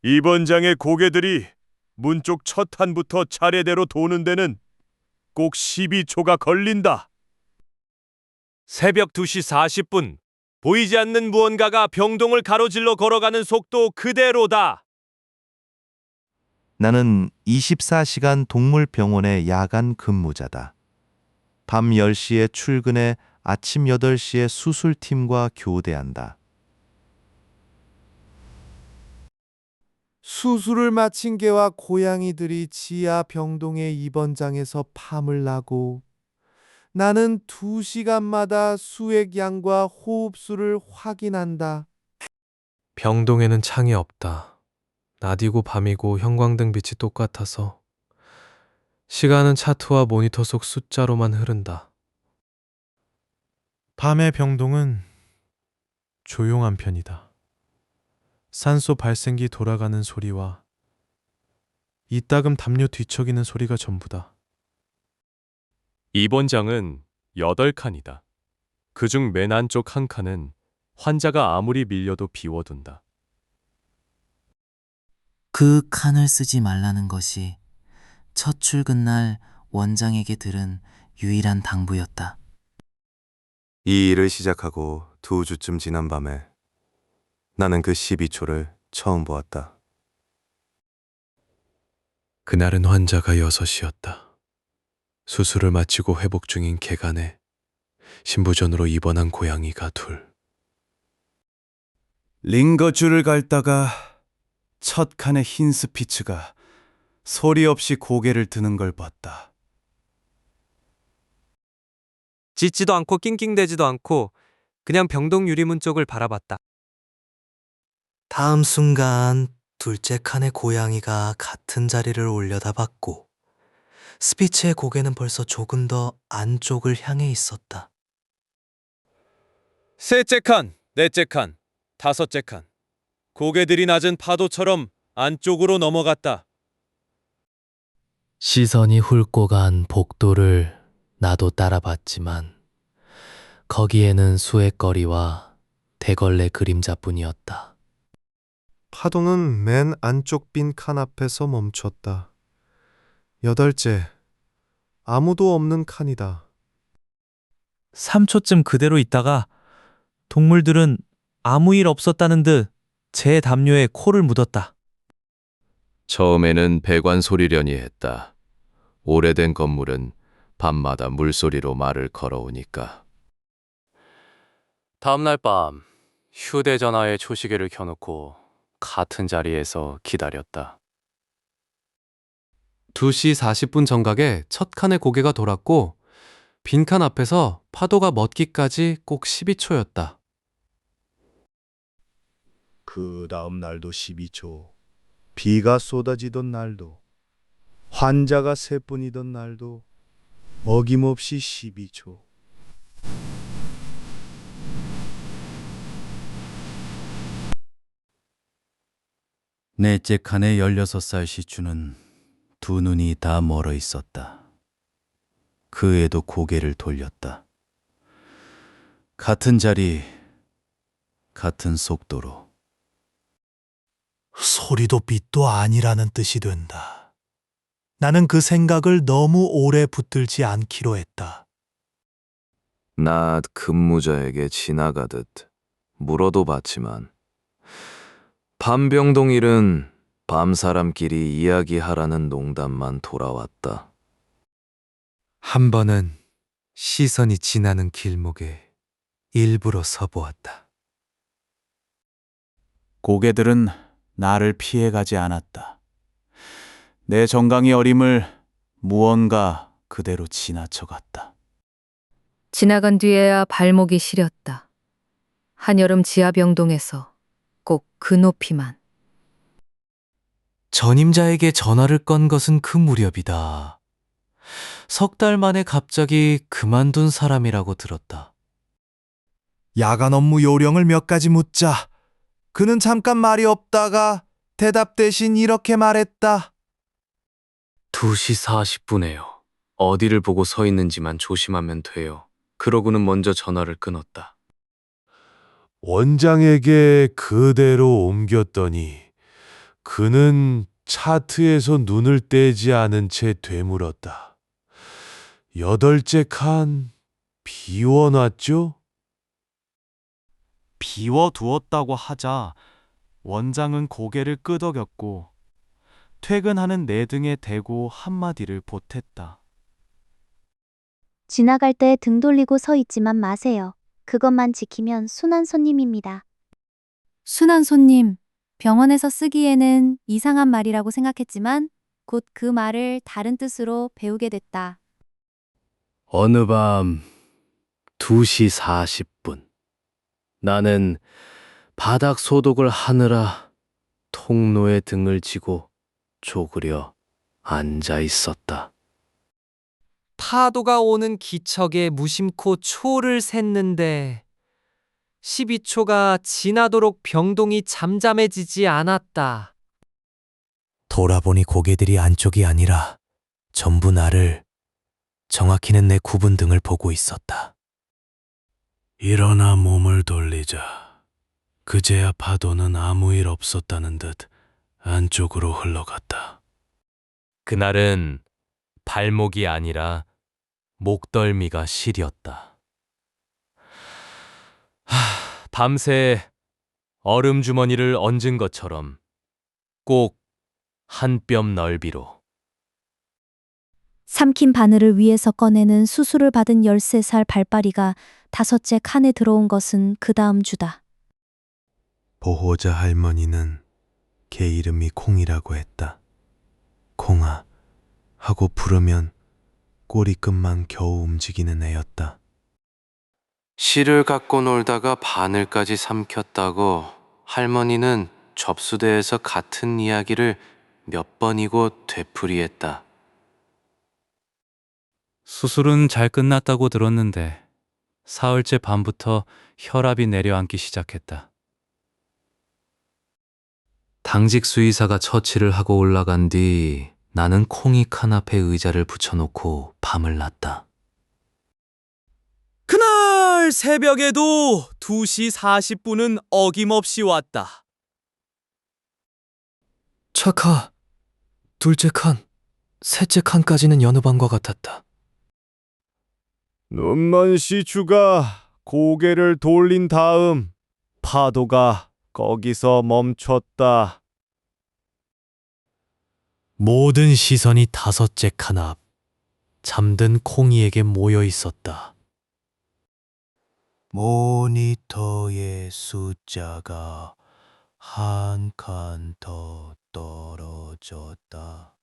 이번 장의 고개들이 문 쪽 첫 한부터 차례대로 도는 데는 꼭 12초가 걸린다. 새벽 2시 40분. 보이지 않는 무언가가 병동을 가로질러 걸어가는 속도 그대로다. 나는 24시간 동물병원의 야간 근무자다. 밤 10시에 출근해 아침 8시에 수술팀과 교대한다. 수술을 마친 개와 고양이들이 지하 병동의 입원장에서 팜을 나고 나는 2시간마다 수액 양과 호흡수를 확인한다. 병동에는 창이 없다. 낮이고 밤이고 형광등 빛이 똑같아서 시간은 차트와 모니터 속 숫자로만 흐른다. 밤의 병동은 조용한 편이다. 산소 발생기 돌아가는 소리와 이따금 담요 뒤척이는 소리가 전부다. 입원장은 8칸이다. 그중 맨 안쪽 한 칸은 환자가 아무리 밀려도 비워둔다. 그 칸을 쓰지 말라는 것이 첫 출근 날 원장에게 들은 유일한 당부였다. 이 일을 시작하고 2주쯤 지난 밤에 나는 그 12초를 처음 보았다. 그날은 환자가 6이었다. 수술을 마치고 회복 중인 개간에 신부전으로 입원한 고양이가 2. 링거줄을 갈다가 첫 칸의 흰 스피츠가 소리 없이 고개를 드는 걸 봤다. 짖지도 않고 낑낑대지도 않고 그냥 병동 유리문 쪽을 바라봤다. 다음 순간 둘째 칸의 고양이가 같은 자리를 올려다봤고 스피츠의 고개는 벌써 조금 더 안쪽을 향해 있었다. 셋째 칸, 넷째 칸, 다섯째 칸. 고개들이 낮은 파도처럼 안쪽으로 넘어갔다. 시선이 훑고 간 복도를 나도 따라봤지만 거기에는 수액거리와 대걸레 그림자뿐이었다. 파도는 맨 안쪽 빈 칸 앞에서 멈췄다. 8째, 아무도 없는 칸이다. 3초쯤 그대로 있다가 동물들은 아무 일 없었다는 듯 제 담요에 코를 묻었다. 처음에는 배관 소리려니 했다. 오래된 건물은 밤마다 물소리로 말을 걸어오니까. 다음날 밤 휴대전화에 초시계를 켜놓고 같은 자리에서 기다렸다. 2시 40분 정각에 첫 칸의 고개가 돌았고 빈칸 앞에서 파도가 멎기까지 꼭 12초였다. 그 다음 날도 12초. 비가 쏟아지던 날도, 환자가 3분이던 날도 어김없이 12초. 넷째 칸의 16살 시추는 2 눈이 다 멀어 있었다. 그 애도 고개를 돌렸다. 같은 자리, 같은 속도로. 소리도 빛도 아니라는 뜻이 된다. 나는 그 생각을 너무 오래 붙들지 않기로 했다. 낮 근무자에게 지나가듯 물어도 봤지만 밤병동 일은 밤 사람끼리 이야기하라는 농담만 돌아왔다. 한 번은 시선이 지나는 길목에 일부러 서보았다. 고개들은 나를 피해가지 않았다. 내 정강이 어림을 무언가 그대로 지나쳐갔다. 지나간 뒤에야 발목이 시렸다. 한여름 지하병동에서 꼭 그 높이만. 전임자에게 전화를 건 것은 그 무렵이다. 3달 만에 갑자기 그만둔 사람이라고 들었다. 야간 업무 요령을 몇 가지 묻자. 그는 잠깐 말이 없다가 대답 대신 이렇게 말했다. 2시 40분에요. 어디를 보고 서 있는지만 조심하면 돼요. 그러고는 먼저 전화를 끊었다. 원장에게 그대로 옮겼더니 그는 차트에서 눈을 떼지 않은 채 되물었다. 8째 칸 비워놨죠? 비워두었다고 하자 원장은 고개를 끄덕였고 퇴근하는 내 등에 대고 한마디를 보탰다. 지나갈 때 등 돌리고 서 있지만 마세요. 그것만 지키면 순한 손님입니다. 순한 손님, 병원에서 쓰기에는 이상한 말이라고 생각했지만 곧 그 말을 다른 뜻으로 배우게 됐다. 어느 밤 2시 40분. 나는 바닥 소독을 하느라 통로에 등을 지고 쪼그려 앉아 있었다. 파도가 오는 기척에 무심코 초를 샜는데 12초가 지나도록 병동이 잠잠해지지 않았다. 돌아보니 고개들이 안쪽이 아니라 전부 나를, 정확히는 내 굽은 등을 보고 있었다. 일어나 몸을 돌리자. 그제야 파도는 아무 일 없었다는 듯 안쪽으로 흘러갔다. 그날은 발목이 아니라 목덜미가 시렸다. 밤새 얼음 주머니를 얹은 것처럼 꼭 한 뼘 넓이로. 삼킨 바늘을 위에서 꺼내는 수술을 받은 13살 발바리가 5째 칸에 들어온 것은 그 다음 주다. 보호자 할머니는 걔 이름이 콩이라고 했다. 콩아 하고 부르면 꼬리끝만 겨우 움직이는 애였다. 실을 갖고 놀다가 바늘까지 삼켰다고 할머니는 접수대에서 같은 이야기를 몇 번이고 되풀이했다. 수술은 잘 끝났다고 들었는데 사흘째 밤부터 혈압이 내려앉기 시작했다. 당직 수의사가 처치를 하고 올라간 뒤 나는 콩이 칸 앞에 의자를 붙여놓고 밤을 났다. 그날 새벽에도 2시 40분은 어김없이 왔다. 차카, 둘째 칸, 셋째 칸까지는 여느 밤과 같았다. 눈먼 시추가 고개를 돌린 다음 파도가 거기서 멈췄다. 모든 시선이 5째 칸 앞, 잠든 콩이에게 모여 있었다. 모니터의 숫자가 한 칸 더 떨어졌다.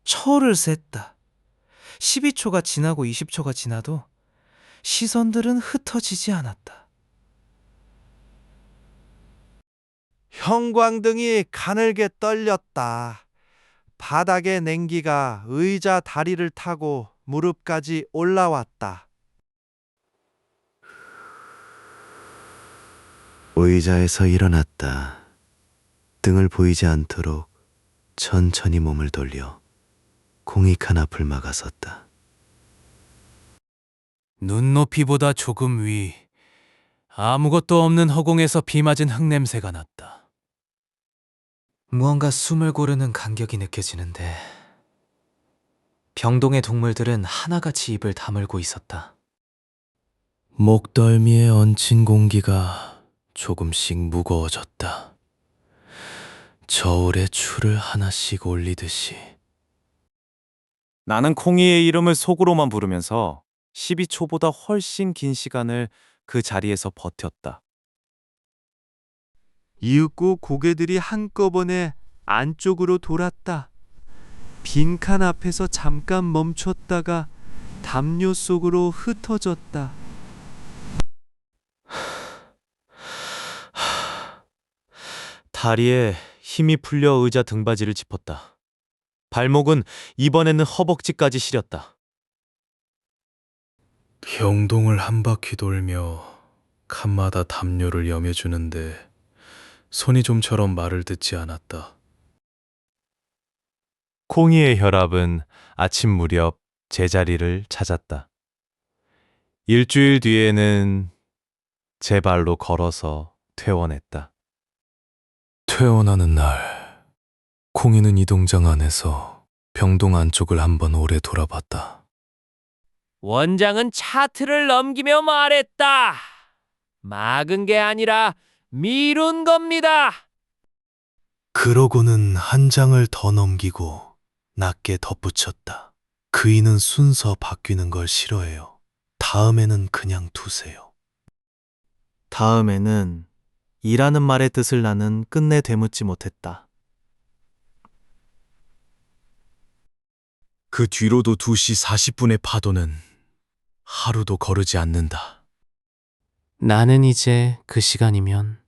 초를 셌다. 12초가 지나고 20초가 지나도 시선들은 흩어지지 않았다. 형광등이 가늘게 떨렸다. 바닥의 냉기가 의자 다리를 타고 무릎까지 올라왔다. 의자에서 일어났다. 등을 보이지 않도록 천천히 몸을 돌려 콩이 칸 앞을 막아섰다. 눈높이보다 조금 위, 아무것도 없는 허공에서 비 맞은 흙냄새가 났다. 무언가 숨을 고르는 간격이 느껴지는데 병동의 동물들은 하나같이 입을 다물고 있었다. 목덜미에 얹힌 공기가 조금씩 무거워졌다. 저울에 추를 하나씩 올리듯이. 나는 콩이의 이름을 속으로만 부르면서 12초보다 훨씬 긴 시간을 그 자리에서 버텼다. 이윽고 고개들이 한꺼번에 안쪽으로 돌았다. 빈칸 앞에서 잠깐 멈췄다가 담요 속으로 흩어졌다. 다리에 힘이 풀려 의자 등받이를 짚었다. 발목은 이번에는 허벅지까지 시렸다. 병동을 한 바퀴 돌며 칸마다 담요를 여며주는데 손이 좀처럼 말을 듣지 않았다. 콩이의 혈압은 아침 무렵 제자리를 찾았다. 일주일 뒤에는 제 발로 걸어서 퇴원했다. 퇴원하는 날, 콩이는 이동장 안에서 병동 안쪽을 한번 오래 돌아봤다. 원장은 차트를 넘기며 말했다. 막은 게 아니라 미룬 겁니다. 그러고는 한 장을 더 넘기고 낮게 덧붙였다. 그이는 순서 바뀌는 걸 싫어해요. 다음에는 그냥 두세요. 다음에는 이라는 말의 뜻을 나는 끝내 되묻지 못했다. 그 뒤로도 2시 40분의 파도는 하루도 거르지 않는다. 나는 이제 그 시간이면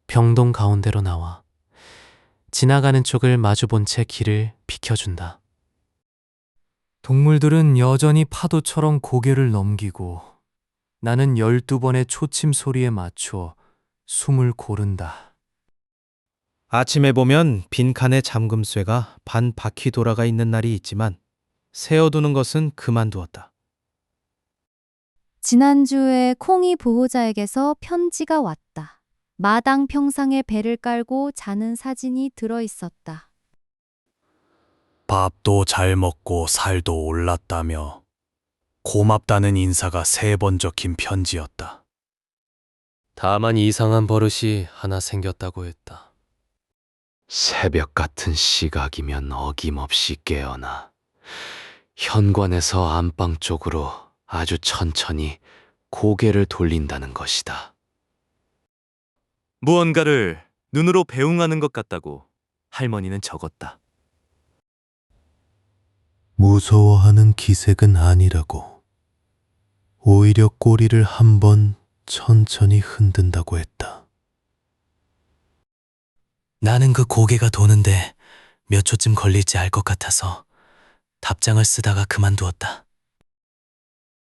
병동 가운데로 나와 지나가는 쪽을 마주본 채 길을 비켜준다. 동물들은 여전히 파도처럼 고개를 넘기고 나는 12번의 초침 소리에 맞춰 숨을 고른다. 아침에 보면 빈칸에 잠금쇠가 반 바퀴 돌아가 있는 날이 있지만 세어두는 것은 그만두었다. 지난주에 콩이 보호자에게서 편지가 왔다. 마당 평상에 배를 깔고 자는 사진이 들어 있었다. 밥도 잘 먹고 살도 올랐다며 고맙다는 인사가 3번 적힌 편지였다. 다만 이상한 버릇이 하나 생겼다고 했다. 새벽 같은 시각이면 어김없이 깨어나 현관에서 안방 쪽으로 아주 천천히 고개를 돌린다는 것이다. 무언가를 눈으로 배웅하는 것 같다고 할머니는 적었다. 무서워하는 기색은 아니라고. 오히려 꼬리를 한번 천천히 흔든다고 했다. 나는 그 고개가 도는데 몇 초쯤 걸릴지 알 것 같아서 답장을 쓰다가 그만두었다.